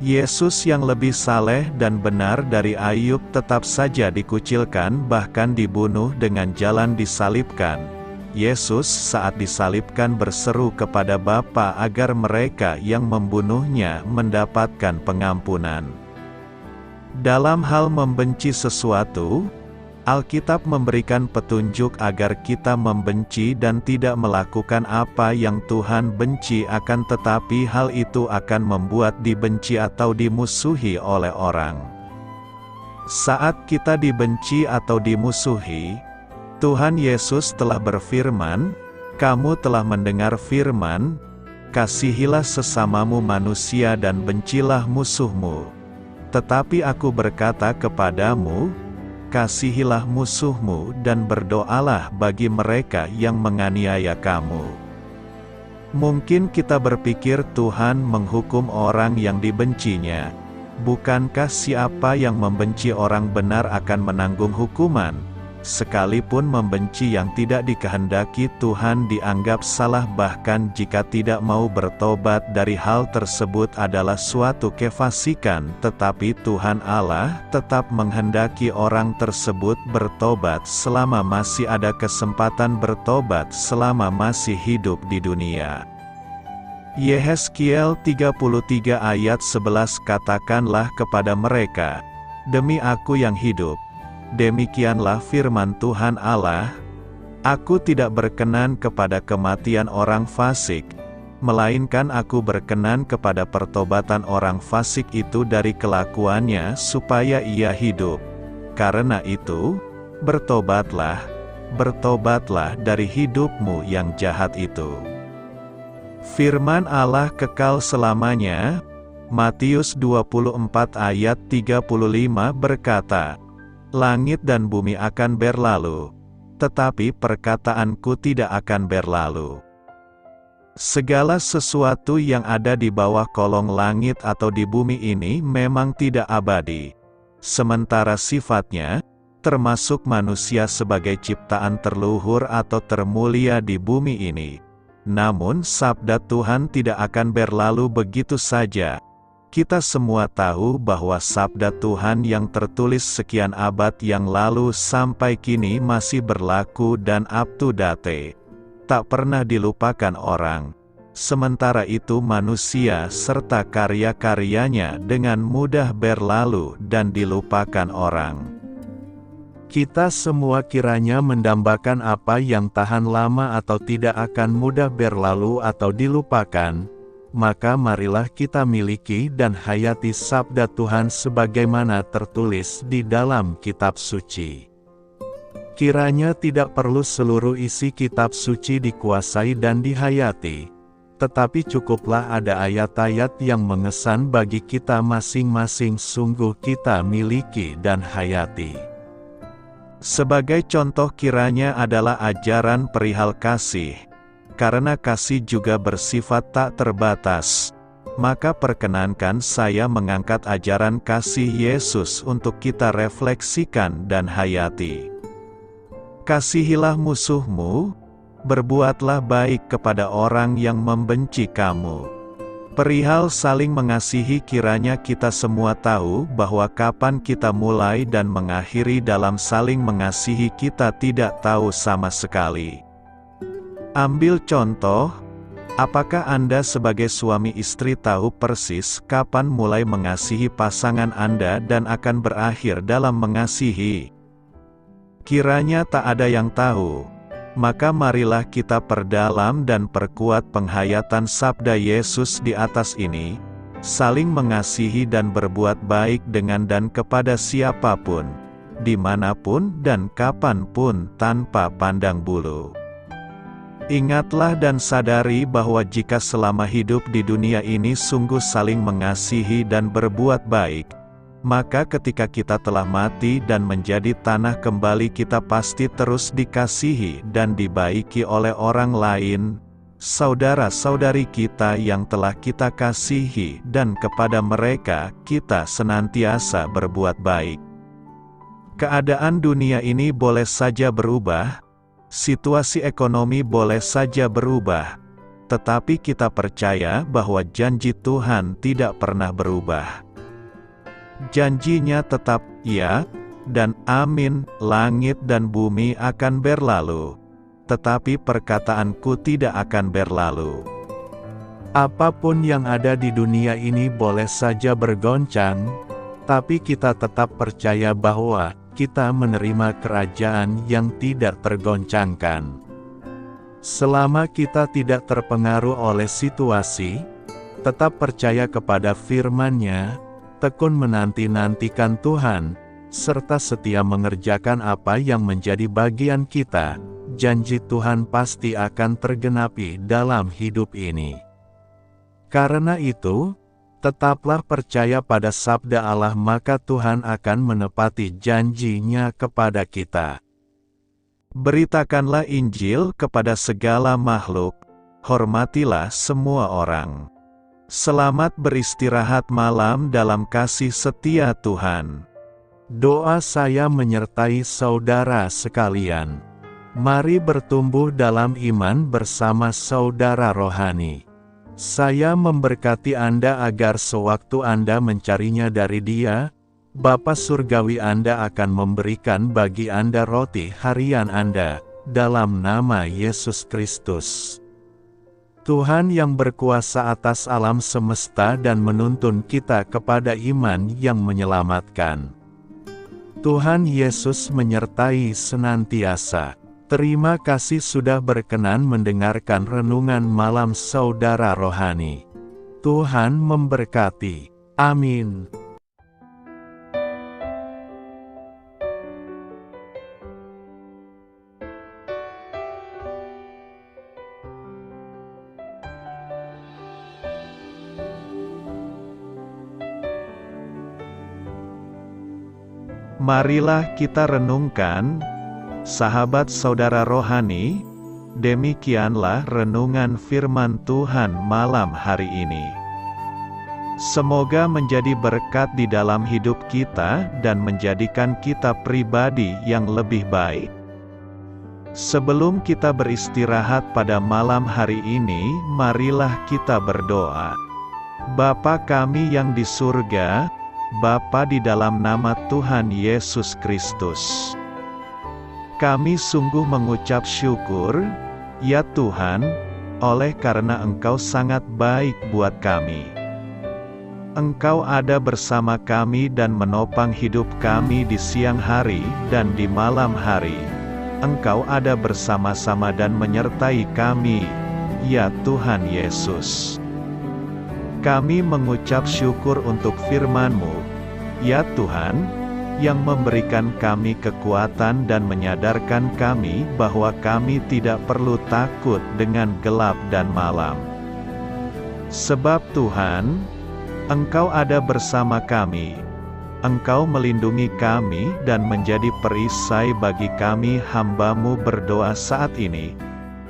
Yesus yang lebih saleh dan benar dari Ayub tetap saja dikucilkan, bahkan dibunuh dengan jalan disalibkan. Yesus saat disalibkan berseru kepada Bapa agar mereka yang membunuhnya mendapatkan pengampunan. Dalam hal membenci sesuatu, Alkitab memberikan petunjuk agar kita membenci dan tidak melakukan apa yang Tuhan benci, akan tetapi hal itu akan membuat dibenci atau dimusuhi oleh orang. Saat kita dibenci atau dimusuhi, Tuhan Yesus telah berfirman, "Kamu telah mendengar firman, kasihilah sesamamu manusia dan bencilah musuhmu. Tetapi aku berkata kepadamu, kasihilah musuhmu dan berdoalah bagi mereka yang menganiaya kamu." Mungkin kita berpikir Tuhan menghukum orang yang dibencinya. Bukankah siapa yang membenci orang benar akan menanggung hukuman? Sekalipun membenci yang tidak dikehendaki Tuhan dianggap salah, bahkan jika tidak mau bertobat dari hal tersebut adalah suatu kefasikan, tetapi Tuhan Allah tetap menghendaki orang tersebut bertobat selama masih ada kesempatan bertobat, selama masih hidup di dunia. Yehezkiel 33 ayat 11, "Katakanlah kepada mereka, demi Aku yang hidup, demikianlah firman Tuhan Allah, Aku tidak berkenan kepada kematian orang fasik, melainkan aku berkenan kepada pertobatan orang fasik itu dari kelakuannya supaya ia hidup. Karena itu, bertobatlah, bertobatlah dari hidupmu yang jahat itu. Firman Allah kekal selamanya. Matius 24 ayat 35 berkata, "Langit dan bumi akan berlalu, tetapi perkataanku tidak akan berlalu." Segala sesuatu yang ada di bawah kolong langit atau di bumi ini memang tidak abadi. Sementara sifatnya, termasuk manusia sebagai ciptaan terluhur atau termulia di bumi ini. Namun sabda Tuhan tidak akan berlalu begitu saja. Kita semua tahu bahwa sabda Tuhan yang tertulis sekian abad yang lalu sampai kini masih berlaku dan up to date. Tak pernah dilupakan orang. Sementara itu manusia serta karya-karyanya dengan mudah berlalu dan dilupakan orang. Kita semua kiranya mendambakan apa yang tahan lama atau tidak akan mudah berlalu atau dilupakan. Maka marilah kita miliki dan hayati sabda Tuhan sebagaimana tertulis di dalam kitab suci. Kiranya tidak perlu seluruh isi kitab suci dikuasai dan dihayati, tetapi cukuplah ada ayat-ayat yang mengesan bagi kita masing-masing sungguh kita miliki dan hayati. Sebagai contoh kiranya adalah ajaran perihal kasih. Karena kasih juga bersifat tak terbatas, maka perkenankan saya mengangkat ajaran kasih Yesus untuk kita refleksikan dan hayati. Kasihilah musuhmu, berbuatlah baik kepada orang yang membenci kamu. Perihal saling mengasihi kiranya kita semua tahu bahwa kapan kita mulai dan mengakhiri dalam saling mengasihi kita tidak tahu sama sekali. Ambil contoh, apakah Anda sebagai suami istri tahu persis kapan mulai mengasihi pasangan Anda dan akan berakhir dalam mengasihi? Kiranya tak ada yang tahu. Maka marilah kita perdalam dan perkuat penghayatan sabda Yesus di atas ini, saling mengasihi dan berbuat baik dengan dan kepada siapapun, dimanapun dan kapanpun tanpa pandang bulu. Ingatlah dan sadari bahwa jika selama hidup di dunia ini sungguh saling mengasihi dan berbuat baik, maka ketika kita telah mati dan menjadi tanah kembali kita pasti terus dikasihi dan dibaiki oleh orang lain, saudara-saudari kita yang telah kita kasihi dan kepada mereka kita senantiasa berbuat baik. Keadaan dunia ini boleh saja berubah, situasi ekonomi boleh saja berubah, tetapi kita percaya bahwa janji Tuhan tidak pernah berubah. Janjinya tetap ya dan amin, langit dan bumi akan berlalu, tetapi perkataanku tidak akan berlalu. Apapun yang ada di dunia ini boleh saja bergoncang, tapi kita tetap percaya bahwa kita menerima kerajaan yang tidak tergoncangkan. Selama kita tidak terpengaruh oleh situasi, tetap percaya kepada firman-Nya, tekun menanti-nantikan Tuhan, serta setia mengerjakan apa yang menjadi bagian kita, janji Tuhan pasti akan tergenapi dalam hidup ini. Karena itu, tetaplah percaya pada sabda Allah maka Tuhan akan menepati janji-Nya kepada kita. Beritakanlah Injil kepada segala makhluk, hormatilah semua orang. Selamat beristirahat malam dalam kasih setia Tuhan. Doa saya menyertai saudara sekalian. Mari bertumbuh dalam iman bersama saudara rohani. Saya memberkati Anda agar sewaktu Anda mencarinya dari Dia, Bapa Surgawi Anda akan memberikan bagi Anda roti harian Anda, dalam nama Yesus Kristus. Tuhan yang berkuasa atas alam semesta dan menuntun kita kepada iman yang menyelamatkan. Tuhan Yesus menyertai senantiasa. Terima kasih sudah berkenan mendengarkan renungan malam saudara rohani. Tuhan memberkati. Amin. Marilah kita renungkan, sahabat saudara rohani, demikianlah renungan firman Tuhan malam hari ini. Semoga menjadi berkat di dalam hidup kita dan menjadikan kita pribadi yang lebih baik. Sebelum kita beristirahat pada malam hari ini, marilah kita berdoa. Bapa kami yang di surga, Bapa di dalam nama Tuhan Yesus Kristus, kami sungguh mengucap syukur, ya Tuhan, oleh karena Engkau sangat baik buat kami. Engkau ada bersama kami dan menopang hidup kami di siang hari dan di malam hari. Engkau ada bersama-sama dan menyertai kami, ya Tuhan Yesus. Kami mengucap syukur untuk firman-Mu, ya Tuhan, yang memberikan kami kekuatan dan menyadarkan kami bahwa kami tidak perlu takut dengan gelap dan malam. Sebab Tuhan, Engkau ada bersama kami. Engkau melindungi kami dan menjadi perisai bagi kami hamba-Mu berdoa saat ini.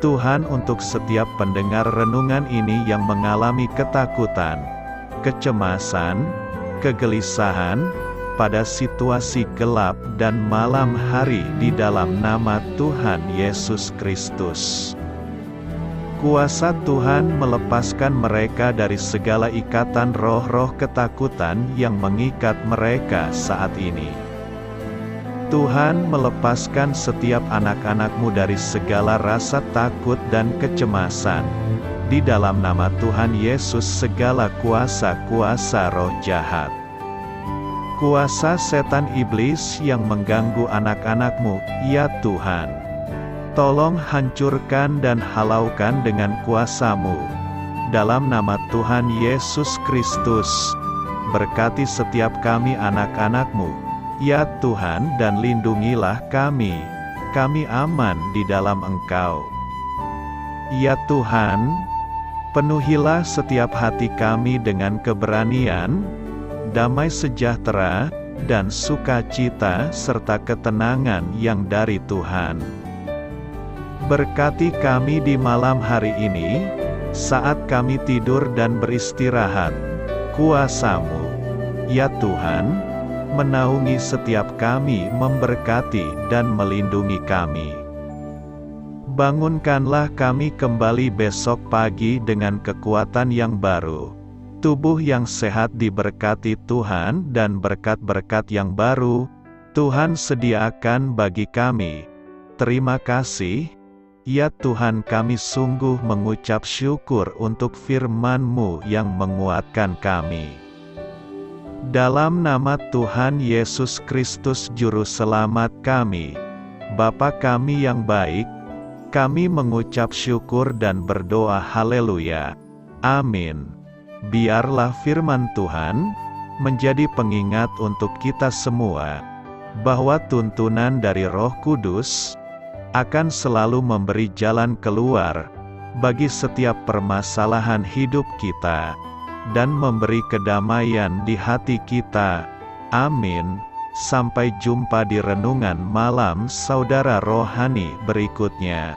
Tuhan, untuk setiap pendengar renungan ini yang mengalami ketakutan, kecemasan, kegelisahan, pada situasi gelap dan malam hari di dalam nama Tuhan Yesus Kristus. Kuasa Tuhan melepaskan mereka dari segala ikatan roh-roh ketakutan yang mengikat mereka saat ini. Tuhan melepaskan setiap anak-anak-Mu dari segala rasa takut dan kecemasan. Di dalam nama Tuhan Yesus segala kuasa-kuasa roh jahat, kuasa setan iblis yang mengganggu anak-anak-Mu, ya Tuhan, tolong hancurkan dan halaukan dengan kuasa-Mu. Dalam nama Tuhan Yesus Kristus, berkati setiap kami anak-anak-Mu, ya Tuhan, dan lindungilah kami aman di dalam Engkau. Ya Tuhan, penuhilah setiap hati kami dengan keberanian, damai sejahtera, dan sukacita serta ketenangan yang dari Tuhan. Berkati kami di malam hari ini, saat kami tidur dan beristirahat. Kuasa-Mu, ya Tuhan, menaungi setiap kami, memberkati dan melindungi kami. Bangunkanlah kami kembali besok pagi dengan kekuatan yang baru, tubuh yang sehat diberkati Tuhan, dan berkat-berkat yang baru Tuhan sediakan bagi kami. Terima kasih, ya Tuhan, kami sungguh mengucap syukur untuk firman-Mu yang menguatkan kami. Dalam nama Tuhan Yesus Kristus Juru Selamat kami, Bapa kami yang baik, kami mengucap syukur dan berdoa haleluya. Amin. Biarlah firman Tuhan menjadi pengingat untuk kita semua, bahwa tuntunan dari Roh Kudus akan selalu memberi jalan keluar bagi setiap permasalahan hidup kita, dan memberi kedamaian di hati kita. Amin. Sampai jumpa di renungan malam saudara rohani berikutnya.